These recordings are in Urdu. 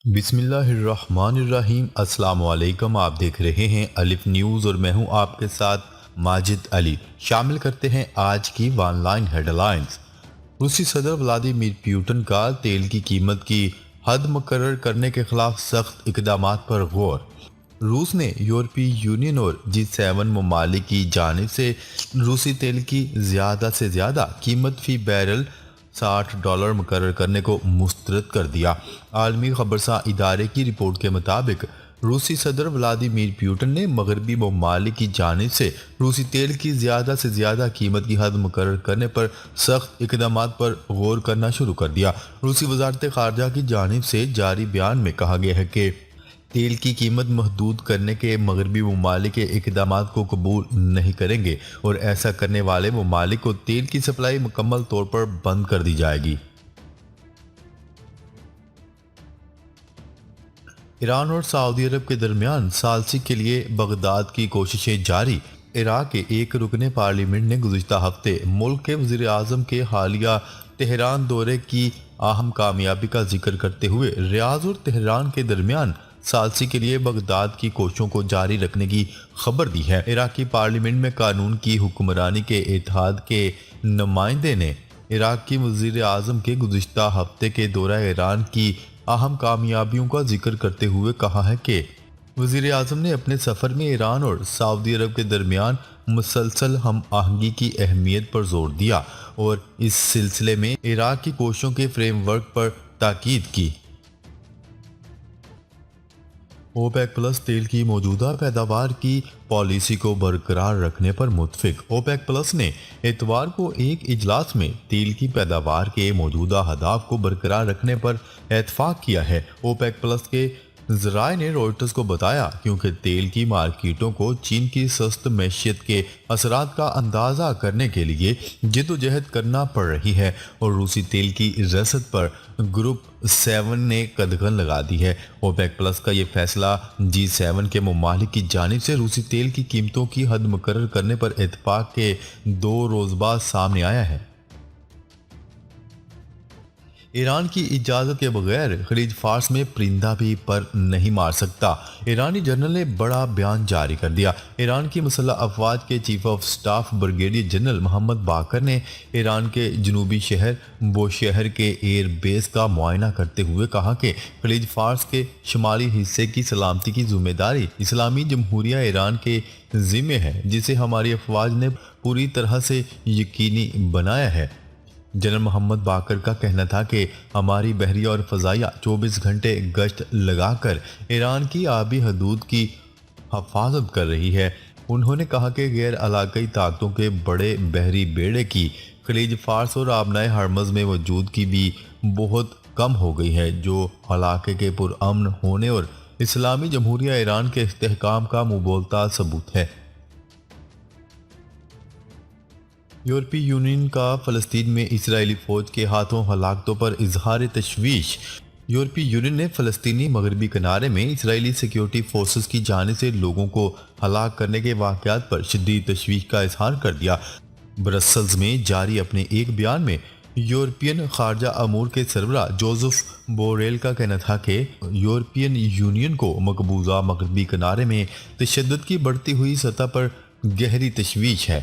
بسم اللہ الرحمن الرحیم۔ السلام علیکم، آپ دیکھ رہے ہیں الف نیوز اور میں ہوں آپ کے ساتھ ماجد علی۔ شامل کرتے ہیں آج کی ون لائن ہیڈ لائنز۔ روسی صدر ولادیمیر پیوٹن کا تیل کی قیمت کی حد مقرر کرنے کے خلاف سخت اقدامات پر غور۔ روس نے یورپی یونین اور G7 ممالک کی جانب سے روسی تیل کی زیادہ سے زیادہ قیمت فی بیرل $60 مقرر کرنے کو مسترد کر دیا۔ عالمی خبرساں ادارے کی رپورٹ کے مطابق روسی صدر ولادیمیر پیوٹن نے مغربی ممالک کی جانب سے روسی تیل کی زیادہ سے زیادہ قیمت کی حد مقرر کرنے پر سخت اقدامات پر غور کرنا شروع کر دیا۔ روسی وزارت خارجہ کی جانب سے جاری بیان میں کہا گیا ہے کہ تیل کی قیمت محدود کرنے کے مغربی ممالک کے اقدامات کو قبول نہیں کریں گے اور ایسا کرنے والے ممالک کو تیل کی سپلائی مکمل طور پر بند کر دی جائے گی۔ ایران اور سعودی عرب کے درمیان ثالثی کے لیے بغداد کی کوششیں جاری۔ عراق کے ایک رکن پارلیمنٹ نے گزشتہ ہفتے ملک کے وزیر اعظم کے حالیہ تہران دورے کی اہم کامیابی کا ذکر کرتے ہوئے ریاض اور تہران کے درمیان ثالثی کے لیے بغداد کی کوششوں کو جاری رکھنے کی خبر دی ہے۔ عراقی پارلیمنٹ میں قانون کی حکمرانی کے اتحاد کے نمائندے نے عراق کی وزیر اعظم کے گزشتہ ہفتے کے دورہ ایران کی اہم کامیابیوں کا ذکر کرتے ہوئے کہا ہے کہ وزیر اعظم نے اپنے سفر میں ایران اور سعودی عرب کے درمیان مسلسل ہم آہنگی کی اہمیت پر زور دیا اور اس سلسلے میں عراق کی کوششوں کے فریم ورک پر تاکید کی۔ اوپیک پلس تیل کی موجودہ پیداوار کی پالیسی کو برقرار رکھنے پر متفق۔ اوپیک پلس نے اتوار کو ایک اجلاس میں تیل کی پیداوار کے موجودہ اہداف کو برقرار رکھنے پر اتفاق کیا ہے۔ اوپیک پلس کے ذرائع نے روئٹرز کو بتایا کیونکہ تیل کی مارکیٹوں کو چین کی سست معیشت کے اثرات کا اندازہ کرنے کے لیے جدوجہد کرنا پڑ رہی ہے اور روسی تیل کی رسد پر گروپ 7 نے قدغن لگا دی ہے۔ اوپیک پلس کا یہ فیصلہ G7 کے ممالک کی جانب سے روسی تیل کی قیمتوں کی حد مقرر کرنے پر اتفاق کے 2 روز بعد سامنے آیا ہے۔ ایران کی اجازت کے بغیر خلیج فارس میں پرندہ بھی پر نہیں مار سکتا۔ ایرانی جنرل نے بڑا بیان جاری کر دیا۔ ایران کی مسلح افواج کے chief of staff brigadier general Mohammad Baqir نے ایران کے جنوبی شہر بوشہر کے ایئر بیس کا معائنہ کرتے ہوئے کہا کہ خلیج فارس کے شمالی حصے کی سلامتی کی ذمہ داری اسلامی جمہوریہ ایران کے ذمہ ہے، جسے ہماری افواج نے پوری طرح سے یقینی بنایا ہے۔ جنرل محمد باقر کا کہنا تھا کہ ہماری بحریہ اور فضائیہ 24 گھنٹے گشت لگا کر ایران کی آبی حدود کی حفاظت کر رہی ہے۔ انہوں نے کہا کہ غیر علاقائی طاقتوں کے بڑے بحری بیڑے کی خلیج فارس اور آبنائے ہرمز میں موجودگی بھی بہت کم ہو گئی ہے، جو علاقے کے پرامن ہونے اور اسلامی جمہوریہ ایران کے استحکام کا مبولتا ثبوت ہے۔ یورپی یونین کا فلسطین میں اسرائیلی فوج کے ہاتھوں ہلاکتوں پر اظہار تشویش۔ یورپی یونین نے فلسطینی مغربی کنارے میں اسرائیلی سیکیورٹی فورسز کی جانب سے لوگوں کو ہلاک کرنے کے واقعات پر شدید تشویش کا اظہار کر دیا۔ برسلز میں جاری اپنے ایک بیان میں یورپین خارجہ امور کے سربراہ جوزف بوریل کا کہنا تھا کہ یورپین یونین کو مقبوضہ مغربی کنارے میں تشدد کی بڑھتی ہوئی سطح پر گہری تشویش ہے۔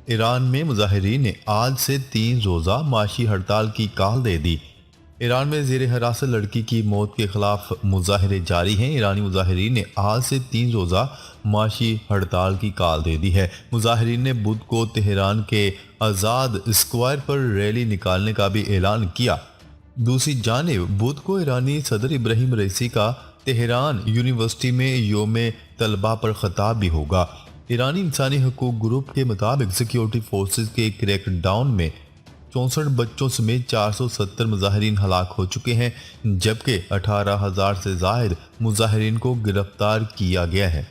ایران میں مظاہرین نے آج سے 3 روزہ معاشی ہڑتال کی کال دے دی۔ ایران میں زیر حراست لڑکی کی موت کے خلاف مظاہرے جاری ہیں۔ ایرانی مظاہرین نے آج سے 3 روزہ معاشی ہڑتال کی کال دے دی ہے۔ مظاہرین نے بدھ کو تہران کے آزاد اسکوائر پر ریلی نکالنے کا بھی اعلان کیا۔ دوسری جانب بدھ کو ایرانی صدر ابراہیم رئیسی کا تہران یونیورسٹی میں یوم طلبہ پر خطاب بھی ہوگا۔ ایرانی انسانی حقوق گروپ کے مطابق سیکیورٹی فورسز کے کریک ڈاؤن میں 64 بچوں سمیت 470 مظاہرین ہلاک ہو چکے ہیں، جبکہ 18,000 سے زائد مظاہرین کو گرفتار کیا گیا ہے۔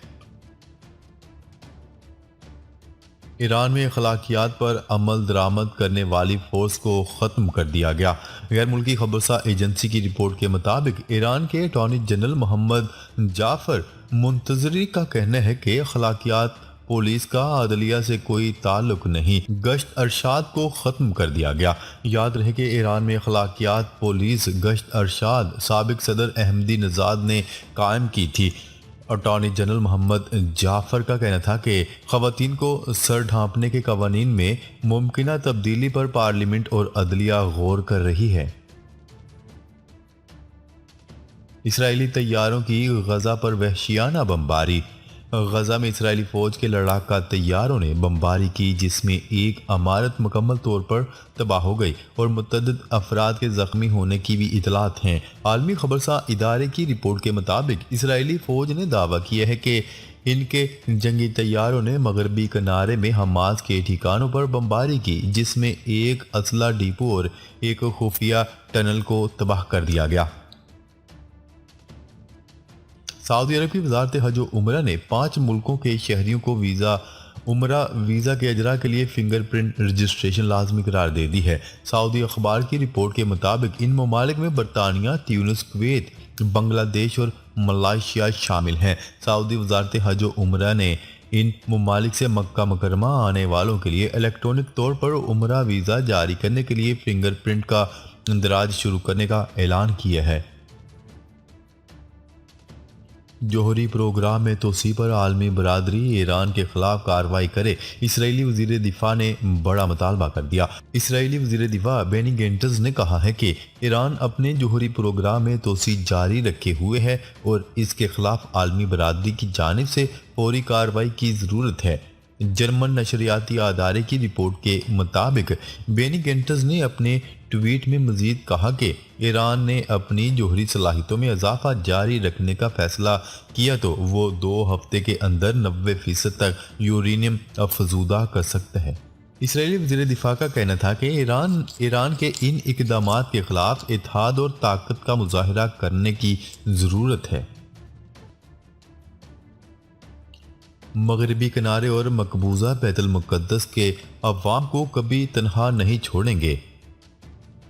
ایران میں اخلاقیات پر عمل درآمد کرنے والی فورس کو ختم کر دیا گیا۔ غیر ملکی خبرساں ایجنسی کی رپورٹ کے مطابق ایران کے اٹارنی جنرل محمد جعفر منتظری کا کہنا ہے کہ اخلاقیات پولیس کا عدلیہ سے کوئی تعلق نہیں، گشت ارشاد کو ختم کر دیا گیا۔ یاد رہے کہ ایران میں اخلاقیات پولیس گشت ارشاد سابق صدر احمدی نژاد نے قائم کی تھی۔ اٹارنی جنرل محمد جعفر کا کہنا تھا کہ خواتین کو سر ڈھانپنے کے قوانین میں ممکنہ تبدیلی پر پارلیمنٹ اور عدلیہ غور کر رہی ہے۔ اسرائیلی طیاروں کی غزہ پر وحشیانہ بمباری۔ غزہ میں اسرائیلی فوج کے لڑاکا طیاروں نے بمباری کی، جس میں ایک عمارت مکمل طور پر تباہ ہو گئی اور متعدد افراد کے زخمی ہونے کی بھی اطلاعات ہیں۔ عالمی خبرساں ادارے کی رپورٹ کے مطابق اسرائیلی فوج نے دعویٰ کیا ہے کہ ان کے جنگی طیاروں نے مغربی کنارے میں حماس کے ٹھکانوں پر بمباری کی، جس میں ایک اسلحہ ڈپو اور ایک خفیہ ٹنل کو تباہ کر دیا گیا۔ سعودی عرب کی وزارت حج و عمرہ نے 5 ملکوں کے شہریوں کو عمرہ ویزا کے اجراء کے لیے فنگر پرنٹ رجسٹریشن لازمی قرار دے دی ہے۔ سعودی اخبار کی رپورٹ کے مطابق ان ممالک میں برطانیہ، تیونس، کویت، بنگلہ دیش اور ملائیشیا شامل ہیں۔ سعودی وزارت حج و عمرہ نے ان ممالک سے مکہ مکرمہ آنے والوں کے لیے الیکٹرونک طور پر عمرہ ویزا جاری کرنے کے لیے فنگر پرنٹ کا اندراج شروع کرنے کا اعلان کیا ہے۔ جوہری پروگرام میں توسیع پر عالمی برادری ایران کے خلاف کارروائی کرے، اسرائیلی وزیر دفاع نے بڑا مطالبہ کر دیا۔ اسرائیلی وزیر دفاع بینی گینٹز نے کہا ہے کہ ایران اپنے جوہری پروگرام میں توسیع جاری رکھے ہوئے ہے اور اس کے خلاف عالمی برادری کی جانب سے فوری کارروائی کی ضرورت ہے۔ جرمن نشریاتی ادارے کی رپورٹ کے مطابق بینی گینٹز نے اپنے ٹویٹ میں مزید کہا کہ ایران نے اپنی جوہری صلاحیتوں میں اضافہ جاری رکھنے کا فیصلہ کیا تو وہ 2 ہفتے کے اندر 90% تک یورینیم افزودہ کر سکتا ہے۔ اسرائیلی وزیر دفاع کا کہنا تھا کہ ایران کے ان اقدامات کے خلاف اتحاد اور طاقت کا مظاہرہ کرنے کی ضرورت ہے۔ مغربی کنارے اور مقبوضہ بیت المقدس کے عوام کو کبھی تنہا نہیں چھوڑیں گے۔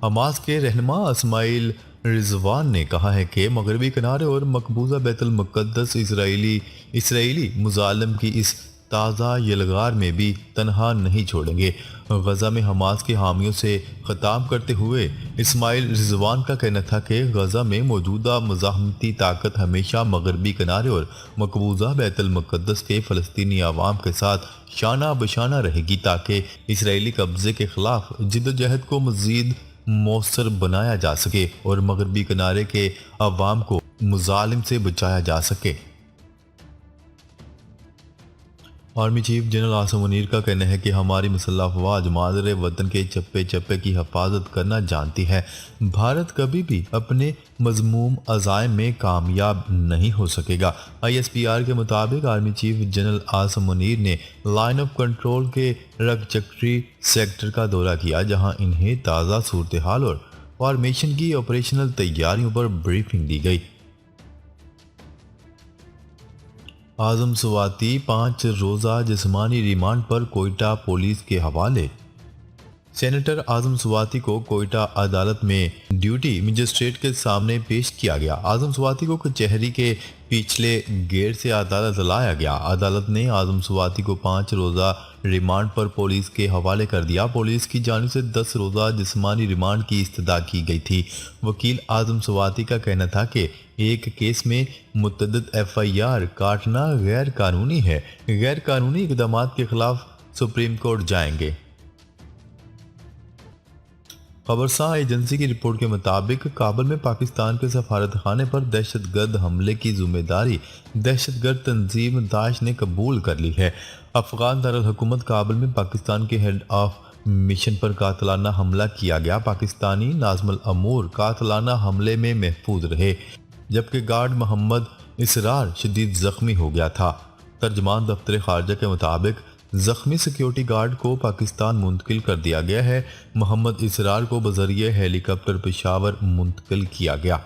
حماس کے رہنما اسماعیل رضوان نے کہا ہے کہ مغربی کنارے اور مقبوضہ بیت المقدس اسرائیلی مظالم کی اس تازہ یلغار میں بھی تنہا نہیں چھوڑیں گے۔ غزہ میں حماس کے حامیوں سے خطاب کرتے ہوئے اسماعیل رضوان کا کہنا تھا کہ غزہ میں موجودہ مزاحمتی طاقت ہمیشہ مغربی کنارے اور مقبوضہ بیت المقدس کے فلسطینی عوام کے ساتھ شانہ بشانہ رہے گی تاکہ اسرائیلی قبضے کے خلاف جدوجہد کو مزید مؤثر بنایا جا سکے اور مغربی کنارے کے عوام کو مظالم سے بچایا جا سکے۔ Army chief general Asim Munir کا کہنا ہے کہ ہماری مسلح افواج مادر وطن کے چپے چپے کی حفاظت کرنا جانتی ہے۔ بھارت کبھی بھی اپنے مذموم عزائم میں کامیاب نہیں ہو سکے گا۔ ISPR کے مطابق army chief general Asim Munir نے لائن آف کنٹرول کے رگچکری سیکٹر کا دورہ کیا، جہاں انہیں تازہ صورتحال اور فارمیشن کی آپریشنل تیاریوں پر بریفنگ دی گئی۔ اعظم سواتی 5 روزہ جسمانی ریمانڈ پر کوئٹہ پولیس کے حوالے۔ سینیٹر اعظم سواتی کو کوئٹہ عدالت میں ڈیوٹی مجسٹریٹ کے سامنے پیش کیا گیا۔ اعظم سواتی کو کچہری کے پچھلے گیٹ سے عدالت لایا گیا۔ عدالت نے اعظم سواتی کو 5 روزہ ریمانڈ پر پولیس کے حوالے کر دیا۔ پولیس کی جانب سے 10 روزہ جسمانی ریمانڈ کی استدعا کی گئی تھی۔ وکیل اعظم سواتی کا کہنا تھا کہ ایک کیس میں متعدد FIR کاٹنا غیر قانونی ہے۔ غیر قانونی اقدامات کے خلاف سپریم کورٹ جائیں گے۔ خبرساں ایجنسی کی رپورٹ کے مطابق کابل میں پاکستان کے سفارت خانے پر دہشت گرد حملے کی ذمہ داری دہشت گرد تنظیم داعش نے قبول کر لی ہے۔ افغان دارالحکومت کابل میں پاکستان کے ہیڈ آف مشن پر قاتلانہ حملہ کیا گیا۔ پاکستانی ناظم الامور قاتلانہ حملے میں محفوظ رہے، جبکہ گارڈ محمد اسرار شدید زخمی ہو گیا تھا۔ ترجمان دفتر خارجہ کے مطابق زخمی سیکیورٹی گارڈ کو پاکستان منتقل کر دیا گیا ہے۔ محمد اسرار کو بذریعہ ہیلی کاپٹر پشاور منتقل کیا گیا۔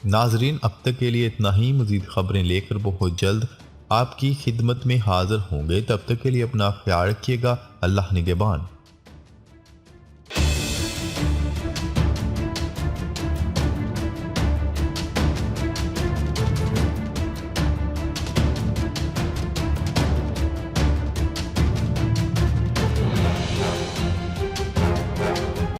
ناظرین، اب تک کے لیے اتنا ہی۔ مزید خبریں لے کر بہت جلد آپ کی خدمت میں حاضر ہوں گے۔ تب تک کے لیے اپنا خیال رکھیے گا۔ اللہ نگہبان۔